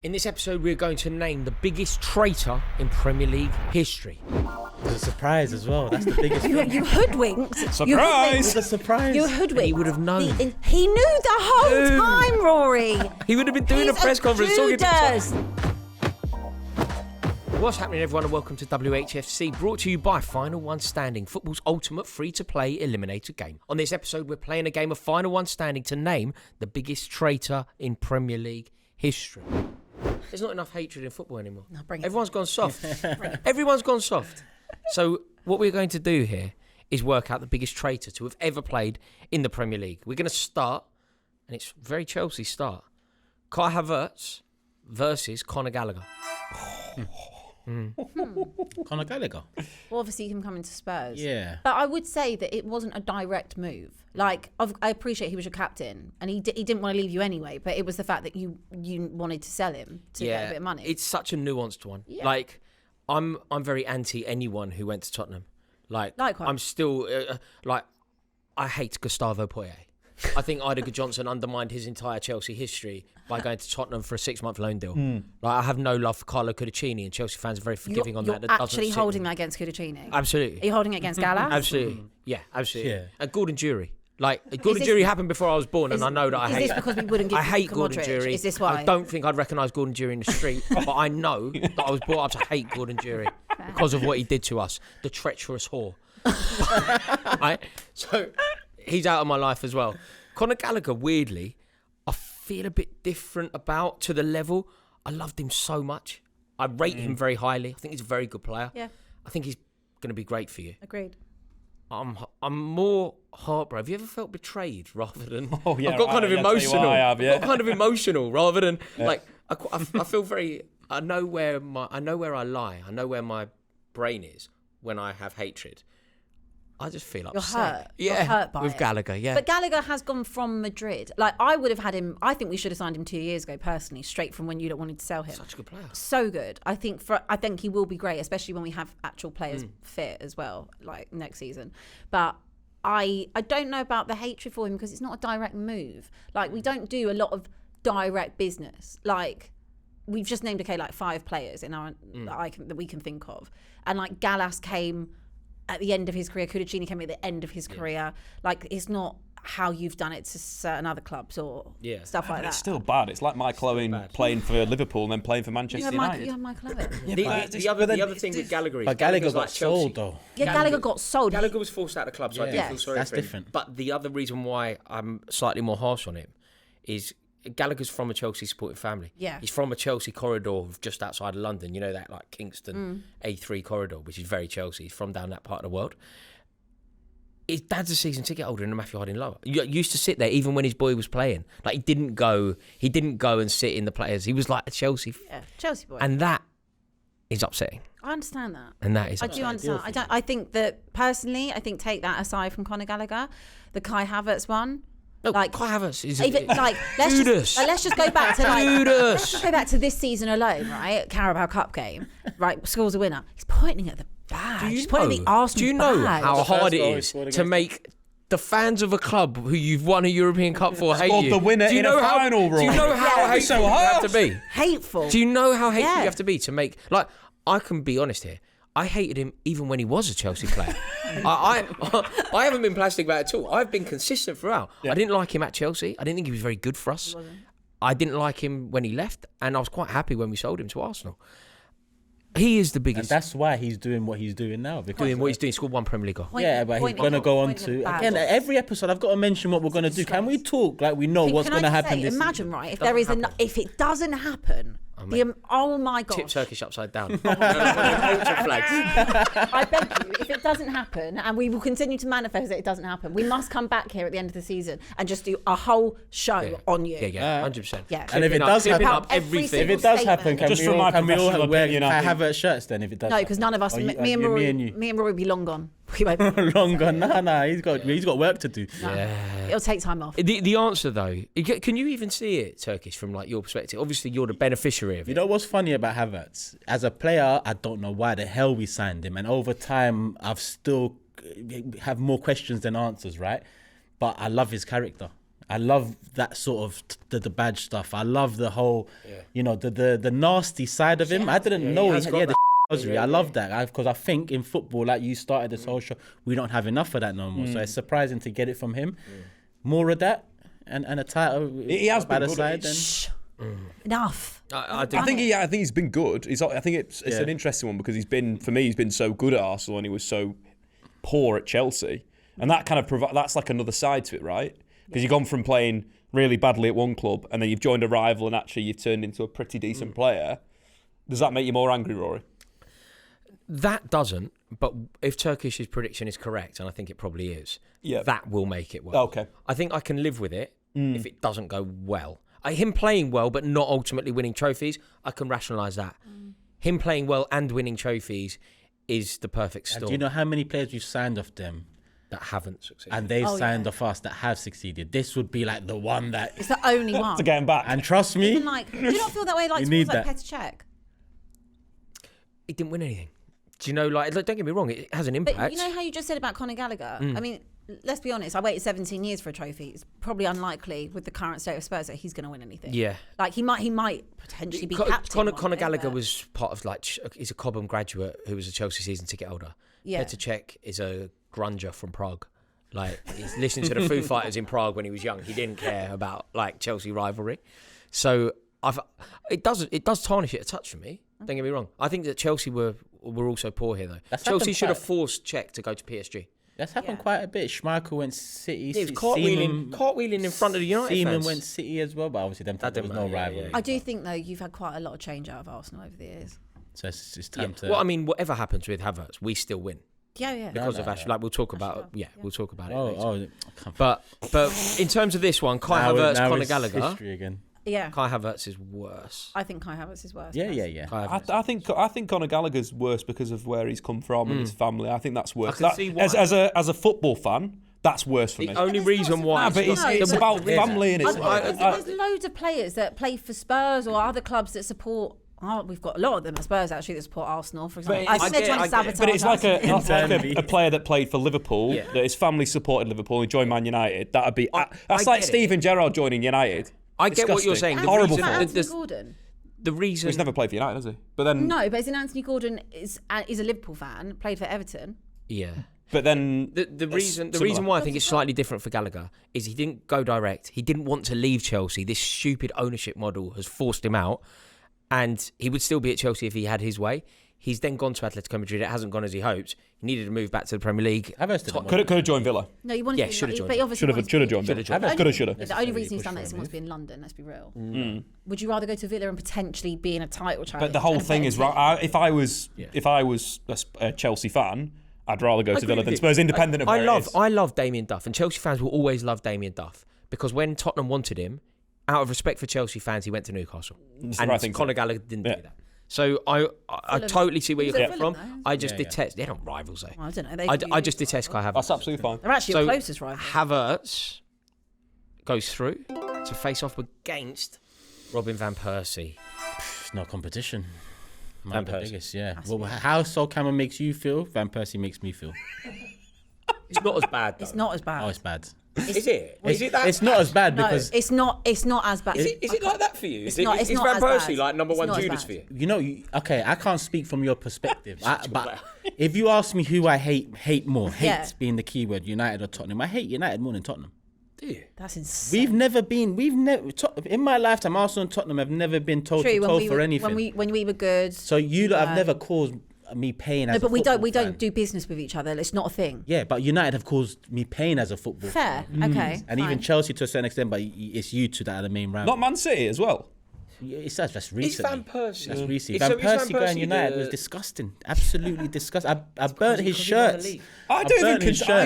In this episode, we're going to name the biggest traitor in Premier League history. There's a surprise as well. That's the biggest thing. You hoodwinked. Surprise! There's a surprise. You hoodwinked. He would have known. He knew the whole time, Rory. He would have been doing a press conference talking Judas. to What's happening, everyone, and welcome to WHFC, brought to you by Final One Standing, football's ultimate free-to-play eliminator game. On this episode, we're playing a game of Final One Standing to name the biggest traitor in Premier League history. There's not enough hatred in football anymore. No, bring it. Everyone's gone soft. Everyone's gone soft. So what we're going to do here is work out the biggest traitor to have ever played in the Premier League. We're going to start, and it's very Chelsea start, Kai Havertz versus Conor Gallagher. Conor Gallagher. Well, obviously, him coming to Spurs. Yeah. But I would say that it wasn't a direct move. Like, I appreciate he was your captain, and he didn't want to leave you anyway, but it was the fact that you wanted to sell him to get a bit of money. It's such a nuanced one. Yeah. Like, I'm very anti anyone who went to Tottenham. Likewise. I'm still, I hate Gustavo Poyet. I think Ida Johnson undermined his entire Chelsea history by going to Tottenham for a 6-month loan deal. Like, I have no love for Carlo Cudicini, and Chelsea fans are very forgiving on that. You're actually holding that against Cudicini? Absolutely. Are you holding it against Gala? Absolutely. Yeah, absolutely. Yeah. And Gordon Jury. Like, Gordon Jury happened before I was born, and I know that I hate it. Is this because we wouldn't give I hate Luka Gordon Modric? Jury. Is this why? I don't think I'd recognise Gordon Jury in the street, but I know that I was brought up to hate Gordon Jury because of what he did to us. The treacherous whore. Right? So, he's out of my life as well. Conor Gallagher, weirdly, I feel a bit different about to the level. I loved him so much. I rate him very highly. I think he's a very good player. Yeah. I think he's going to be great for you. Agreed. I'm more heartbroken. Have you ever felt betrayed rather than? Oh yeah, I've got kind of emotional. I've got kind of emotional rather than like I feel very. I know where I lie. I know where my brain is when I have hatred. I just feel upset. You're hurt. Yeah, You're hurt by with it. Gallagher. Yeah, but Gallagher has gone from Madrid. Like, I would have had him. I think we should have signed him 2 years ago, personally, straight from when you wanted to sell him. Such a good player. So good. I think he will be great, especially when we have actual players fit as well, like next season. But I don't know about the hatred for him because it's not a direct move. Like, we don't do a lot of direct business. Like, we've just named like 5 players in our that we can think of, and like Gallas came at the end of his career. Cudicini came at the end of his career. Like, it's not how you've done it to certain other clubs or stuff like that. It's still bad. It's like Michael Owen playing for Liverpool and then playing for Manchester United. You have Michael Owen. The other thing with Gallagher is But Gallagher got like sold though. Yeah, Gallagher got sold. Gallagher was forced out of the club, so I do feel sorry that's for him. different. But the other reason why I'm slightly more harsh on him is Gallagher's from a Chelsea supporting family. Yeah. He's from a Chelsea corridor just outside of London. You know, that like Kingston A3 corridor, which is very Chelsea. He's from down that part of the world. His dad's a season ticket holder in the Matthew Harding Lower. He used to sit there even when his boy was playing. Like, he didn't go and sit in the players. He was like a Chelsea. Yeah, Chelsea boy. And that is upsetting. I understand that. And that is I do understand. I think that personally, take that aside from Conor Gallagher, the Kai Havertz one. No, like Kai Havertz is even, like Judas. Let's just go back to Judas. Let's just go back to this season alone, right? Carabao Cup game, right? Scores a winner. He's pointing at the badge. He's pointing at the Arsenal Do you know badge. how hard it is to make the fans of a club who you've won a European Cup for hate you? The winner in a final, Do you know how hateful you have to be? Hateful. Do you know how hateful you have to be to make? Like, I can be honest here. I hated him even when he was a Chelsea player. I haven't been plastic about it at all. I've been consistent throughout. Yeah. I didn't like him at Chelsea. I didn't think he was very good for us. I didn't like him when he left, and I was quite happy when we sold him to Arsenal. He is the biggest. And that's why he's doing what he's doing now. Doing what he's doing. He scored 1 Premier League goal. But he's going to go on to... Again, every episode, I've got to mention what we're going to do. Can we talk like we know what's going to happen this Imagine, season? right, if there is if it doesn't happen... oh my gosh. Tip Turkish upside down. I beg you, if it doesn't happen, and we will continue to manifest that it doesn't happen, we must come back here at the end of the season and just do a whole show on you. Yeah, 100%. Yeah. And if it does happen, everything. If it does happen, can Just we from my all professional wear opinion, I Kai think- Havertz shirts then? If it does, No, because none of us, me and Rory will be long gone. We won't. long gone. Nah, he's got work to do. Yeah. It'll take time off. The answer though, can you even see it, Turkish, from like your perspective? Obviously, you're the beneficiary of it. You know what's funny about Havertz? As a player, I don't know why the hell we signed him, and over time, I've still have more questions than answers, right? But I love his character. I love that sort of the badge stuff. I love the whole, the nasty side of him. I didn't know he had the rosary. I love that because I think in football, like you started this whole show, we don't have enough of that no more. So it's surprising to get it from him. More of that and a title. He has been good. Side, Enough. I think he's been good. I think it's an interesting one because he's been so good at Arsenal and he was so poor at Chelsea, and that kind of that's like another side to it, right? Because you've gone from playing really badly at one club and then you've joined a rival and actually you've turned into a pretty decent player. Does that make you more angry, Rory? That doesn't, but if Turkish's prediction is correct, and I think it probably is, that will make it well. Okay. I think I can live with it if it doesn't go well. Him playing well but not ultimately winning trophies, I can rationalise that. Him playing well and winning trophies is the perfect storm. Do you know how many players you've signed off them? That haven't succeeded. And they've signed off us that have succeeded. This would be like the one that... It's the only one. to get him back. And trust me... Even do you not feel that way towards Petr Cech? He didn't win anything. Do you know, don't get me wrong, it has an impact. But you know how you just said about Conor Gallagher? I mean, let's be honest, I waited 17 years for a trophy. It's probably unlikely with the current state of Spurs that he's going to win anything. Yeah. He might potentially be captain. Conor Gallagher was part of, he's a Cobham graduate who was a Chelsea season ticket holder. Yeah. Petr Cech is a grunger from Prague. He's listening to the Foo Fighters in Prague when he was young. He didn't care about, Chelsea rivalry. So, it does tarnish it a touch for me. Don't get me wrong. I think that Chelsea were also poor here, though. Chelsea should have forced Cech to go to PSG. That's happened quite a bit. Schmeichel went City. He was cartwheeling in front of the United Seaman fans. went City as well, but obviously there was no rivalry. I do think, though, you've had quite a lot of change out of Arsenal over the years. So it's time to... Well, I mean, whatever happens with Havertz, we still win. Yeah. Because of Ashley. We'll talk about we'll talk about it later. Oh, but in terms of this one, Kai Havertz, Conor Gallagher. History again. Yeah. Kai Havertz is worse. I think Kai Havertz is worse. Yeah. I think Conor Gallagher's worse because of where he's come from and his family. I think that's worse. I can see why. As a football fan, that's worse for me. The only reason why. But it's about family and there's loads of players that play for Spurs or other clubs that support. Oh, we've got a lot of them at Spurs actually that support Arsenal, for example. I think they're trying to sabotage. But it's like a player that played for Liverpool, that his family supported Liverpool and joined Man United. That'd be that's like Steven Gerrard joining United. I get what you're saying. Horrible. Anthony Gordon. The reason he's never played for United, has he? But then no, but Anthony Gordon is a Liverpool fan, played for Everton. Yeah. But then the reason why I think it's slightly different for Gallagher is he didn't go direct. He didn't want to leave Chelsea. This stupid ownership model has forced him out. And he would still be at Chelsea if he had his way. He's then gone to Atletico Madrid. It hasn't gone as he hoped. He needed to move back to the Premier League. Could have joined Villa. No, you wanted to should have joined. But obviously should have joined Villa. Should have. The only reason he's done that is he wants to be in London. Let's be real. Would you rather go to Villa and potentially be in a title challenge? But the whole thing is right. If I was a Chelsea fan, I'd rather go to Villa than Spurs, independent of where it is. I love Damien Duff, and Chelsea fans will always love Damien Duff because when Tottenham wanted him, out of respect for Chelsea fans, he went to Newcastle. And Conor Gallagher didn't do that. So I totally see where you're coming from. I just detest... They're not rivals, though. Well, I don't know. I just detest Kai Havertz. That's absolutely fine. They're actually the closest rival. Havertz goes through to face off against Robin van Persie. It's no competition. Van The Persie. biggest, yeah. Well, how Sol Campbell makes you feel, Van Persie makes me feel. It's not as bad, though. It's not as bad. Oh, it's bad. Is it? Is it that? It's not as bad No, because it's not as bad. Is it like that for you? Is not Van as Persie bad. like number It's one not as Judas bad. for you? you know. Okay, I can't speak from your perspective. But if you ask me who I hate more, being the key word, United or Tottenham, I hate United more than Tottenham. Do you? That's insane. We've never in my lifetime, Arsenal and Tottenham have never been told for anything. When we were good. So you lot have never caused me pain as a football but we fan. don't do business with each other. It's not a thing. Yeah, but United have caused me pain as a football Fair. fan. Okay. And even Chelsea to a certain extent, but it's you two that are the main round. Not Man City as well. That's recently. It's Van Persie. That's recently. So Van is Van Persie going Persie United was disgusting. Absolutely disgusting. I burnt his shirts. I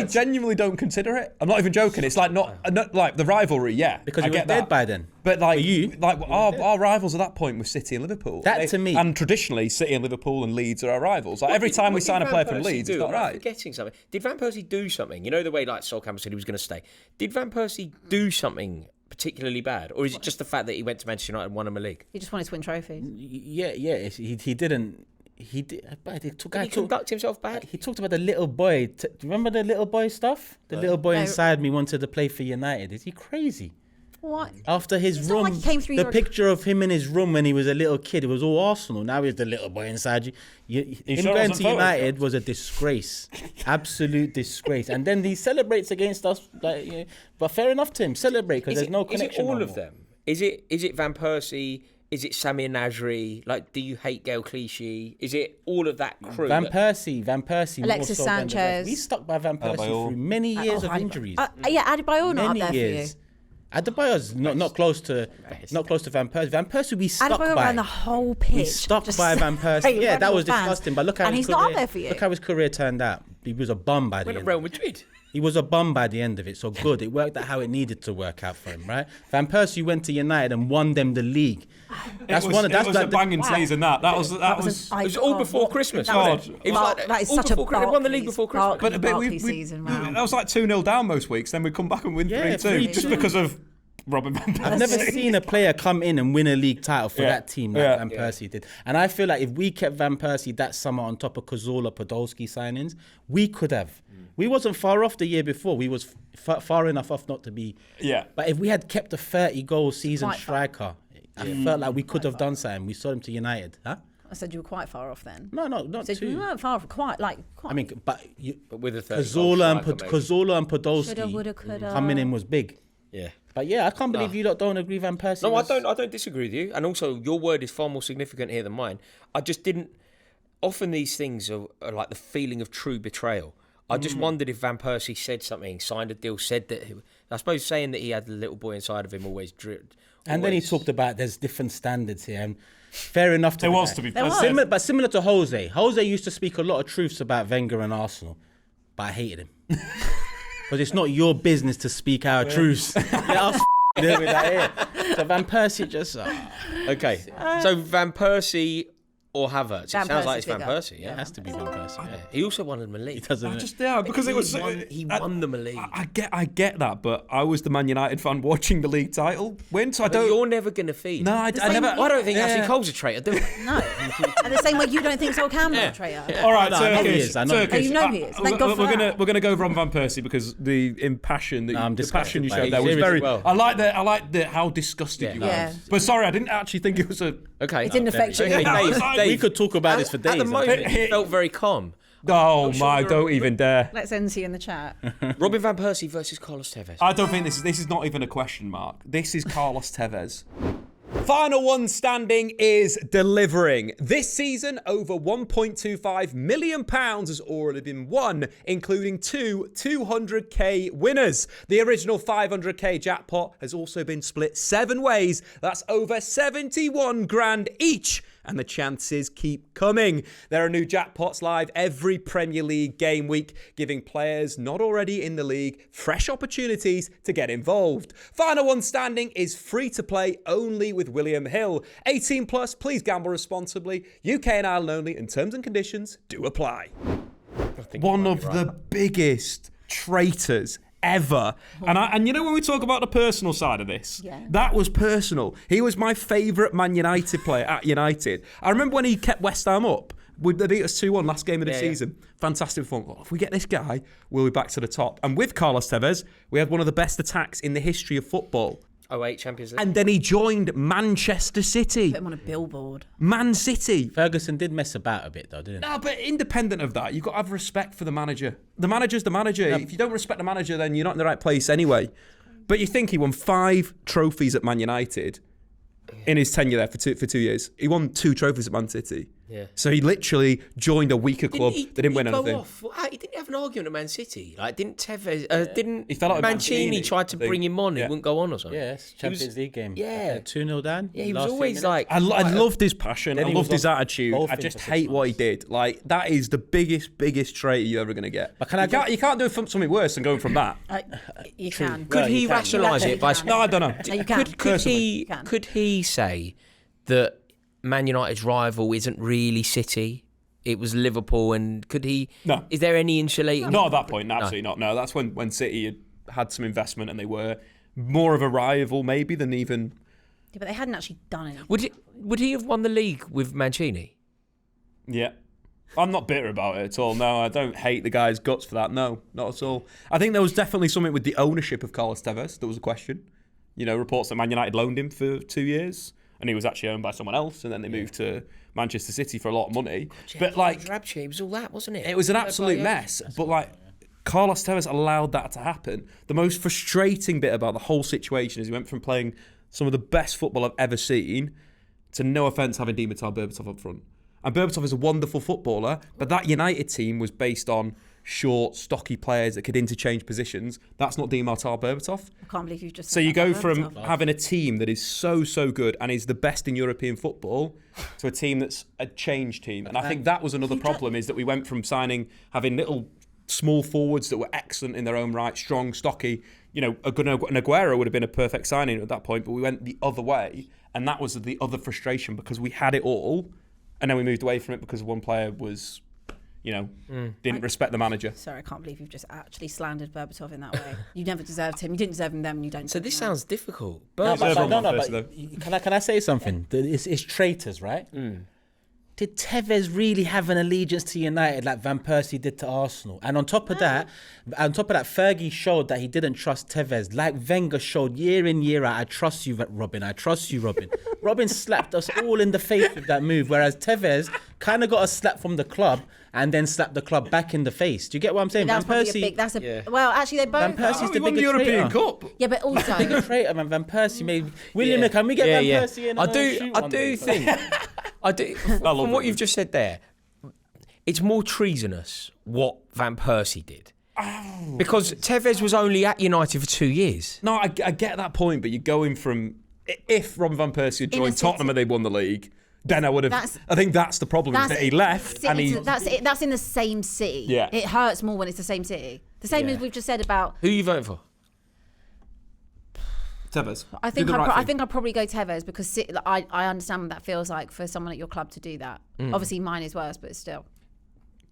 genuinely don't consider it. I'm not even joking. It's like not like the rivalry, Because I he was get dead that. by then. But like you, our rivals at that point were City and Liverpool. To me, and traditionally City and Liverpool and Leeds are our rivals. Like every time we sign a player from Leeds, it's not right. Forgetting something. Did Van Persie do something? You know the way like Sol Campbell said he was going to stay. Did Van Persie do something particularly bad, or is it just the fact that he went to Manchester United and won him a league? He just wanted to win trophies. Yeah. He didn't. He did. But Did he conduct himself bad? He talked about the little boy. Do you remember the little boy stuff? The little boy inside me wanted to play for United. Is he crazy? What? After his It's not room, like he came through the your- picture of him in his room when he was a little kid, it was all Arsenal. Now he's the little boy inside you. Him sure it going wasn't to United was a disgrace, absolute disgrace. And then he celebrates against us. Like, but fair enough to him, celebrate because there's no connection. Is it all no of more. them? Is it Van Persie? Is it Samir Nasri? Like, do you hate Gael Clichy? Is it all of that crew? Van Persie, Alexis more so than the rest. Sanchez. We stuck by Van Persie Adebayor. through many years of Adebayor. injuries. Adebayor not up Many there years. for you. Adebayor's not close to Van Persie. Van Persie we stuck Adebayor by. ran the whole pitch. We stuck just by Van Persie. Yeah, that was fans. disgusting. But look how and his he's career, not up there for you. Look how his career turned out. He was a bum by the Went end. to Real Madrid. He was a bum by the end of it. So good. It worked out how it needed to work out for him, right? Van Persie went to United and won them the league. That's one of It was like a banging season. That was It was all before Christmas. That was It was like that is all such a before Christmas. They won the league before Christmas. Barclays season. Wow. that was like 2-0 down most weeks. Then we'd come back and win 3-2 just 3-2. because of Robin van Persie. I've never seen a player come in and win a league title for that team like Van Persie did. And I feel like if we kept Van Persie that summer on top of Cazorla, Podolski signings, we could have. We wasn't far off the year before. We was far enough off not to be. Yeah. But if we had kept a 30-goal season Quite far. striker, I felt like we could have done something. We saw him to United. Huh? I said you were quite far off then. No, not So we too. weren't far off. Quite. I mean, but with a 30 Cazorla and Shoulda, Podolski woulda, coulda. coming in was big. Yeah. But yeah, I can't believe you lot don't agree Van Persie. No, I don't disagree with you. And also, your word is far more significant here than mine. I just didn't. Often these things are like the feeling of true betrayal. I just wondered if Van Persie said something, signed a deal, said that. I suppose saying that he had the little boy inside of him always dripped. And then he talked about there's different standards here. And fair enough to There was, to be fair. But similar to Jose. Jose used to speak a lot of truths about Wenger and Arsenal, but I hated him. Because it's not your business to speak our truths. Let us deal with that here. So Van Persie just... Okay. So Van Persie or Havertz? It Van sounds like it's Persie's Van bigger. Persie, yeah? It has to be Van Persie. Yeah. He also won them a league. Because it was. He won them a league. I get that, but I was the Man United fan watching the league title win, so I But don't. you're never going to feed. No, I never. I don't think Ashley Cole's a traitor, do I? No. And the same way you don't think Sol Campbell a traitor. All right, No, I know he Turkish. is, I know he is. Turkish. Oh, you know he is. Thank God for that. We're gonna go Robin van Persie because the passion I'm the disgusted passion you by showed it. there was Seriously, very. well. I like the how disgusted you were. Yeah. But sorry, I didn't actually think it was a. Okay. It didn't affect you. Okay, Dave, We could talk about this for days. At the moment, he felt very calm. Oh my! Don't even dare. Let's end here in the chat. Robin van Persie versus Carlos Tevez. I don't think this is not even a question mark. This is Carlos Tevez. Final one standing is delivering. This season, over £1.25 million has already been won, including two 200k winners. The original 500k jackpot has also been split 7 ways. That's over 71 grand each. And the chances keep coming. There are new jackpots live every Premier League game week, giving players not already in the league fresh opportunities to get involved. Final one standing is free to play only with William Hill. 18 plus, please gamble responsibly. UK and Ireland only, and terms and conditions do apply. One of the biggest traitors ever. And you know when we talk about the personal side of this, that was personal. He was my favourite Man United player at United. I remember when he kept West Ham up. They beat us 2-1 last game of the season. Fantastic fun. If we get this guy, we'll be back to the top. And with Carlos Tevez, we had one of the best attacks in the history of football. 08 Champions League. And then he joined Manchester City. Put him on a billboard. Man City. Ferguson did mess about a bit though, didn't he? No, but independent of that, you've got to have respect for the manager. The manager's the manager. If you don't respect the manager, then you're not in the right place anyway. But you think he won 5 trophies at Man United in his tenure there for 2 years. He won 2 trophies at Man City. Yeah. So he literally joined a weaker club that didn't win anything. He didn't have an argument at Man City. Like, didn't Tevez? Didn't He fell out with Mancini Mancini, tried to I think. bring him on? He Yeah. wouldn't go on or something. Yes, Champions League game. Yeah. 2-0 down. Yeah, he was last few always minutes. like. I loved his passion. Then I he loved was his off attitude. both I things just for 6 hate what he months. did. Like, that is the biggest traitor you're ever going to get. But can I you can't do something worse than going from that. You can. Could he you can. rationalise You it by? can. No, I don't know. No, you can. Could he say that Man United's rival isn't really City? It was Liverpool, and could he? No. Is there any insulating? Not at that point, absolutely not. No, that's when City had some investment and they were more of a rival maybe than even... Yeah, but they hadn't actually done anything. Would he have won the league with Mancini? Yeah. I'm not bitter about it at all. No, I don't hate the guy's guts for that. No, not at all. I think there was definitely something with the ownership of Carlos Tevez. There was a question. Reports that Man United loaned him for 2 years, and he was actually owned by someone else, and then they moved to Manchester City for a lot of money. But it was all that, wasn't it? It was an absolute mess. But Carlos Tevez allowed that to happen. The most frustrating bit about the whole situation is he went from playing some of the best football I've ever seen to, no offence, having Dimitar Berbatov up front. And Berbatov is a wonderful footballer, but that United team was based on short, stocky players that could interchange positions. That's not Dimitar Berbatov. I can't believe you've just. So you go from having a team that is so good and is the best in European football to a team that's a change team. And I think that was another problem, is that we went from having little small forwards that were excellent in their own right, strong, stocky. An Aguero would have been a perfect signing at that point, but we went the other way. And that was the other frustration, because we had it all. And then we moved away from it because one player was, didn't respect the manager. Sorry, I can't believe you've just actually slandered Berbatov in that way. You never deserved him. You didn't deserve him then, and you don't. So this sounds difficult. But can I say something? It's traitors, right? Did Tevez really have an allegiance to United like Van Persie did to Arsenal? And on top of that, Fergie showed that he didn't trust Tevez. Like Wenger showed year in, year out, I trust you, Robin. I trust you, Robin. Robin slapped us all in the face with that move, whereas Tevez kind of got a slap from the club and then slapped the club back in the face. Do you get what I'm saying? Van Persie. Well, actually, they both. Van Persie's the won the bigger European traitor. Cup. Yeah, but also. Bigger traitor, man. Van Persie made. William, can we get Van Persie in? I do think. I do. From what you've just said there, it's more treasonous what Van Persie did. Because Tevez was only at United for 2 years. No, I get that point, but you're going from, if Robin van Persie had joined Tottenham and they won the league, then I would have. I think that's the problem. That he left, and he. That's in the same city. Yeah, it hurts more when it's the same city. The same as we've just said about. Who are you voting for? Tevez. I think I'd probably go Tevez, because I understand what that feels like for someone at your club to do that. Obviously, mine is worse, but still.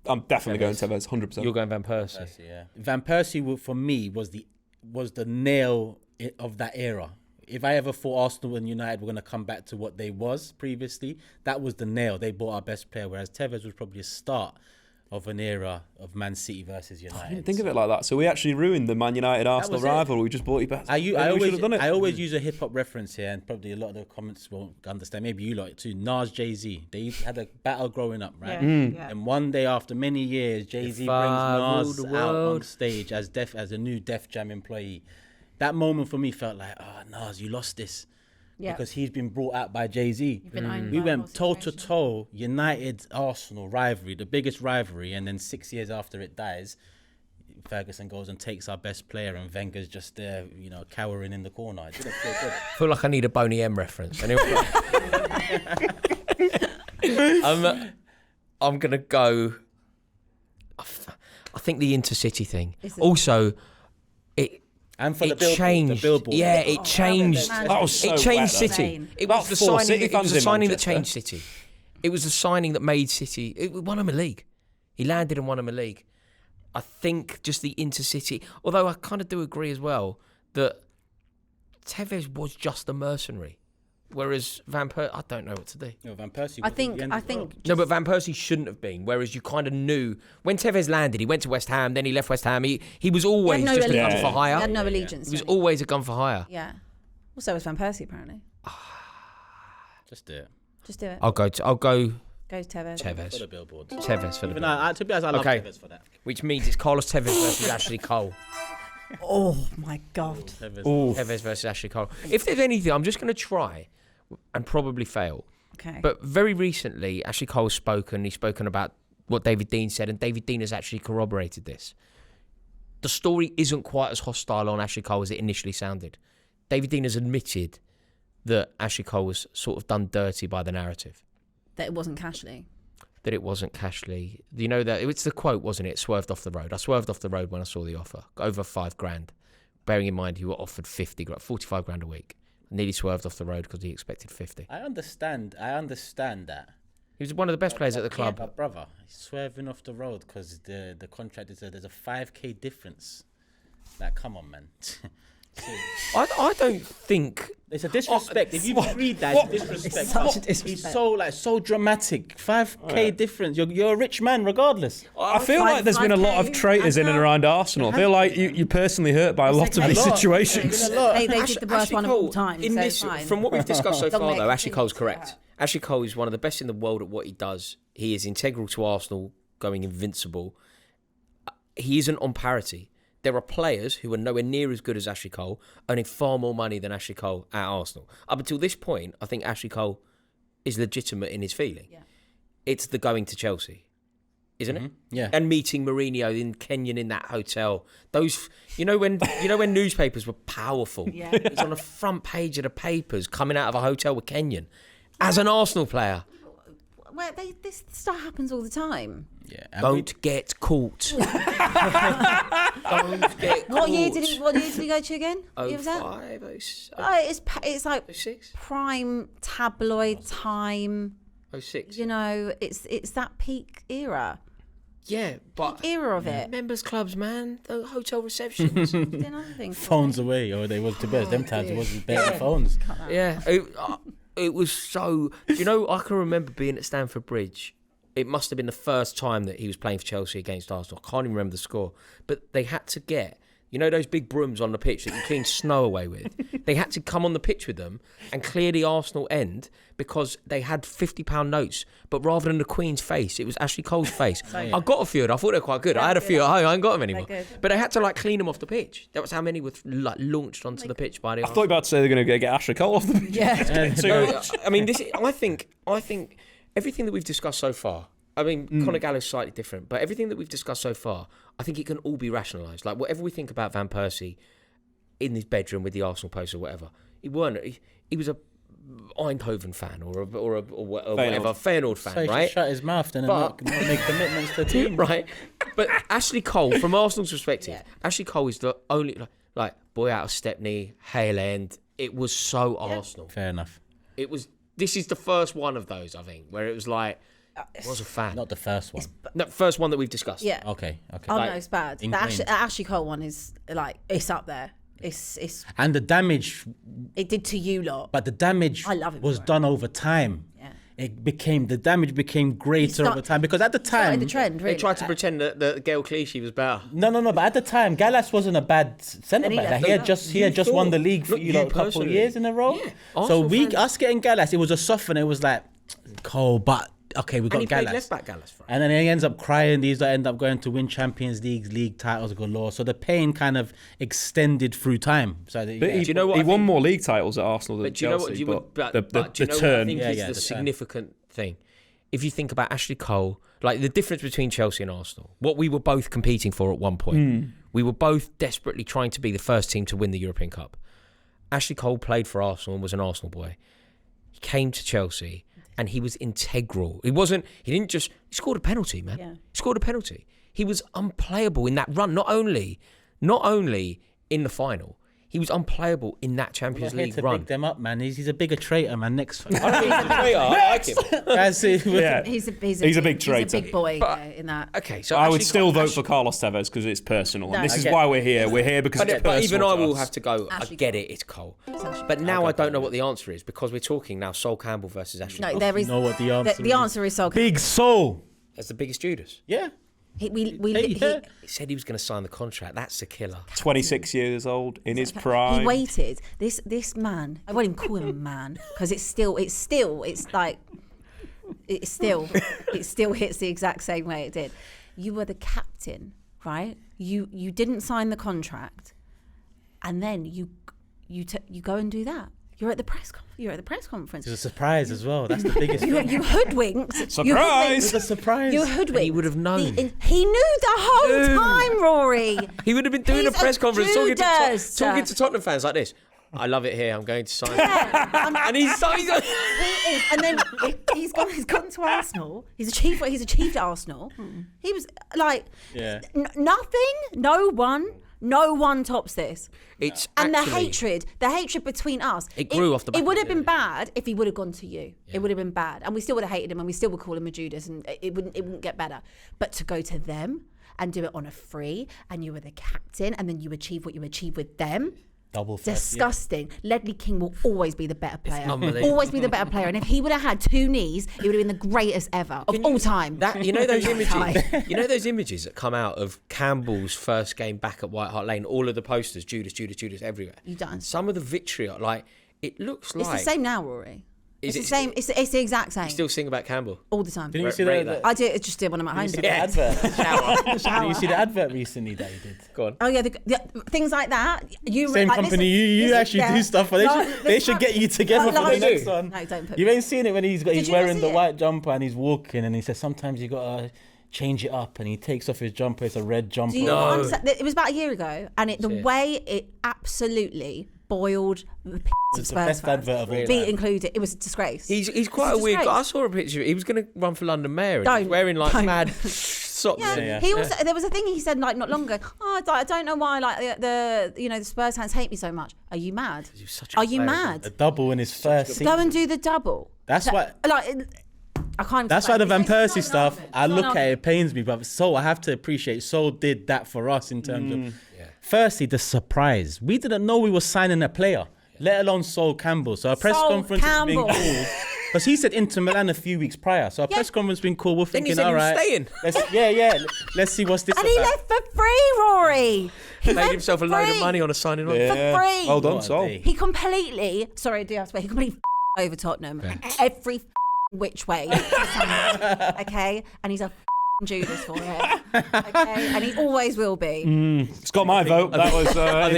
I'm definitely going Tevez, 100%. You're going Van Persie. Van Persie, for me, was the nail of that era. If I ever thought Arsenal and United were going to come back to what they was previously, that was the nail. They bought our best player, whereas Tevez was probably a start of an era of Man City versus United. I didn't think of it like that. So we actually ruined the Man United-Arsenal rivalry. We just bought it back. I always use a hip-hop reference here, and probably a lot of the comments won't understand. Maybe you like it too. Nas, Jay-Z. They had a battle growing up, right? Yeah. And one day, after many years, Jay-Z brings Nas out on stage as a new Def Jam employee. That moment for me felt like, Nas, you lost this. Yeah. Because he's been brought out by Jay-Z. We went toe-to-toe, United-Arsenal rivalry, the biggest rivalry, and then 6 years after it dies, Ferguson goes and takes our best player, and Wenger's just there, cowering in the corner. It didn't feel good. I feel like I need a Boney M reference. Anyway, I'm going to go... I think the Intercity thing. Also, And for it the changed. billboard. Yeah, it changed. That was so it changed wet, City. It About was the 4 signing. City It was the fans in signing that Manchester. changed City. It was the signing that made City. It won him a league. He landed and won him a league. I think just the Intercity. Although I kind of do agree as well that Tevez was just a mercenary, whereas Van Persie, I don't know what to do. No, Van Persie. I think. No, but Van Persie shouldn't have been. Whereas you kind of knew when Tevez landed, he went to West Ham, then he left West Ham. He was always just a gun for hire. He had no allegiance. He was always a gun for hire. Yeah. Well, so was Van Persie apparently. Just do it. Just do it. I'll go. Go Tevez. For the billboard. Tevez for the Even billboard. to be honest, I love Tevez for that. Which means it's Carlos Tevez versus Ashley Cole. Oh my God. Tevez versus Ashley Cole. If there's anything, I'm just going to try and probably fail. Okay. But very recently, Ashley Cole's spoken. He's spoken about what David Dean said, and David Dean has actually corroborated this. The story isn't quite as hostile on Ashley Cole as it initially sounded. David Dean has admitted that Ashley Cole was sort of done dirty by the narrative. That it wasn't Cashley. That it wasn't Cashley. You know that it's the quote, wasn't it? Swerved off the road. I swerved off the road when I saw the offer. Over $5,000. Bearing in mind you were offered 45 grand a week. Nearly swerved off the road because he expected 50. I understand that. He was one of the best players at the club. Yeah, but brother, he's swerving off the road because the contract is there's a 5k difference. Like, come on, man. I don't think. It's a disrespect. If you read that, it's disrespect. Such a disrespect. He's so dramatic. 5k difference. You're a rich man regardless. I feel like there's been a lot of traitors in and around Arsenal. I feel like you're personally hurt by a lot of these situations. They did the worst one of all time. From what we've discussed so far, Dominic, though, Ashley Cole's please. correct. Ashley Cole is one of the best in the world at what he does. He is integral to Arsenal going invincible. He isn't on parity. There are players who are nowhere near as good as Ashley Cole, earning far more money than Ashley Cole at Arsenal. Up until this point, I think Ashley Cole is legitimate in his feeling. Yeah. It's the going to Chelsea, isn't it? Yeah. And meeting Mourinho in Kenyan in that hotel. Those, when newspapers were powerful. Yeah. It's on the front page of the papers coming out of a hotel with Kenyan as an Arsenal player. Well, this stuff happens all the time. Yeah. Don't get caught. Don't get caught. What year did he go to again? What year was that? 05, It's like 06? prime tabloid time. 06. It's that peak era. Yeah, but Era of it. members clubs, man, the hotel receptions. Another thing. Phones away, or they was to bed. Them times it wasn't better phones. Yeah, it was so. I can remember being at Stamford Bridge. It must have been the first time that he was playing for Chelsea against Arsenal. I can't even remember the score, but they had to get those big brooms on the pitch that you clean snow away with. They had to come on the pitch with them and clear the Arsenal end because they had £50 notes, but rather than the Queen's face, it was Ashley Cole's face. I got a few, and I thought they were quite good. I had a few at home. I ain't got them anymore. But they had to clean them off the pitch. That was how many were launched onto the pitch by the. I thought you were about to say they're going to get Ashley Cole off the pitch. Yeah. I mean, I think everything that we've discussed so far. I mean, Conor Gallagher's slightly different, but everything that we've discussed so far, I think it can all be rationalised. Like, whatever we think about Van Persie in his bedroom with the Arsenal post or whatever, he was a Eindhoven fan or whatever, Feyenoord fan, So he right? should shut his mouth then and But- not make commitments to the team. Right? But Ashley Cole, from Arsenal's perspective, Ashley Cole is the only, boy out of Stepney, Hale End. It was so Arsenal. Fair enough. This is the first one of those, I think, where it was I was a fan. Not the first one. No, first one that we've discussed. Yeah. Okay. Oh no, it's bad. The ingrained. Ashley Cole one is it's up there. It's And the damage, it did to you lot. but the damage I love it, was bro. done over time. Yeah. The damage became greater over time because at the Started time, the trend. Really. They tried to pretend that Gail Clichy was better. no, but at the time, Gallas wasn't a bad centre And he back. left He had it. just won the league for Not you a couple of personally. years in a row. Yeah. So Arsenal us getting Gallas, it was a soften. It was like Cole, but okay, we And got he played Gallas. left back Gallas for us. And then he ends up crying. These end up going to win Champions League titles galore. So the pain kind of extended through time. So But Do you know what he I won think? more league titles at Arsenal than But do you know what? Chelsea. But the do you know what I turn. think is the the turn. significant thing? If you think about Ashley Cole, the difference between Chelsea and Arsenal, what we were both competing for at one point, we were both desperately trying to be the first team to win the European Cup. Ashley Cole played for Arsenal and was an Arsenal boy. He came to Chelsea and he was integral. He scored a penalty, man. Yeah. He scored a penalty. He was unplayable in that run, not only in the final, he was unplayable in that Champions We're here League to run. big them up, man. He's a bigger traitor, man. Next, I like him. Guys, Yeah. He's a big He's traitor. a big boy in that. Okay, so I would Ashley still Cole- vote for Carlos Tevez because it's personal. No, And this I is get- why we're here. We're here because it's But personal. even I to will us. have to go. Ashley I get it. It's Cole. Ashley But now I don't know what the answer is because we're talking now. Sol Campbell versus Ashley. No, Cole. there is. know what the answer The is. answer is Sol. big soul. That's the biggest Judas. Yeah. He Yeah. He said he was going to sign the contract. That's a killer. 26 years old in his prime. He waited. This man. I won't even call him a man because it still hits the exact same way it did. You were the captain, right? You didn't sign the contract, and then you go and do that. You're at the press conference. It's a surprise as well. That's the biggest You thing. hoodwinked. Surprise! It's a surprise. You hoodwinked. He would have known. He knew the whole time, Rory. He would have been doing He's a press a conference Judas. talking to Tottenham fans like this. I love it here. I'm going to sign. Yeah. And he's He is. And then he's gone to Arsenal. He's achieved at Arsenal. He was like nothing. No one tops this. It's And actually, the hatred between us. It grew off the back It would of have been bad if he would have gone to you. It would have been bad, and we still would have hated him, and we still would call him a Judas, and it wouldn't get better. But to go to them and do it on a free, and you were the captain, and then you achieve what you achieved with them. Double first, disgusting. Ledley King will always be the better player. unbelievable. Always be the better player. And if he would have had 2 knees, he would have been the greatest ever of all time. That you know those images that come out of Campbell's first game back at White Hart Lane. All of the posters, Judas everywhere. You done. Some of the vitriol, like it looks like It's the same now, Rory. Is It's it- the same. It's the exact same. You still sing about Campbell. All the time. Didn't you see Rate the that. I just did when I'm at home. Yeah. advert? Shower. Did you see the advert recently that he did? Go on. Oh yeah, things like that. Same like, company. You actually do stuff, but they should get you together for the next one. No, don't put. You ain't seen it when he's you not wearing see the it? white jumper and he's walking and he says sometimes you gotta change it up and he takes off his jumper. It's a red jumper. Do you No. know what I'm saying? It was about a year ago, and the way it absolutely boiled the piss of It's the Spurs best fans. advert of all Be time. included. It was a disgrace. He's quite a weird guy. I saw a picture. He was going to run for London Mayor. And he's Don't. wearing like Don't. mad socks. Yeah. He also there was a thing he said like not long ago. Oh, I don't know why like the Spurs fans hate me so much. Are you mad? He was such a Are you player, mad? A double in his first season. Go and do the double. That's what. Like I can't. That's why the Van Persie It's stuff, not an I argument. look at it, it pains me, but Sol, I have to appreciate Sol did that for us in terms of, firstly, the surprise. We didn't know we were signing a player, let alone Sol Campbell. So a press Sol conference has been Campbell. called. Because he said Inter Milan a few weeks prior. So a press conference been called. We're Then he thinking, said all he was right. staying. Let's see what's this And he about. left for free, Rory. He Made left himself a for load of free. money on a signing on. For free. Hold on, What a Sol. day. He completely, sorry, I do have to say, he completely over Tottenham every which way. Okay, and he's a Judas for it. Okay, and he always will be. It's got my vote. That was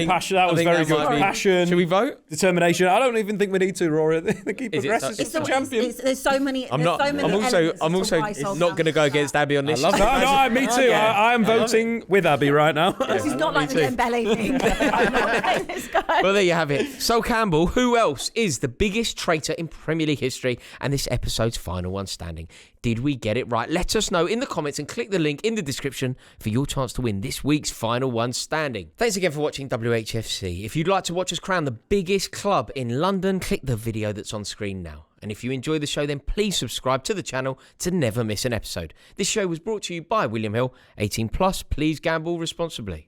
passion. That was very good. Passion, Should we vote? determination. I don't even think we need to, Rory. They keep Is it- progressing. it's the champion. There's so many. I'm there's not. So many I'm also elements to why Sol not going to go Campbell's against that. Abby on this. love No, me too. Yeah. I am voting with Abby right now. This is not like the Dembele thing. I'm not letting this go. Well, there you have it. Sol Campbell, who else is the biggest traitor in Premier League history and this episode's final one standing? Did we get it right? Let us know in the comments and click the link in the description for your chance to win this week's final one standing. Thanks again for watching WHFC. If you'd like to watch us crown the biggest club in London, click the video that's on screen now. And if you enjoy the show, then please subscribe to the channel to never miss an episode. This show was brought to you by William Hill. 18+, please gamble responsibly.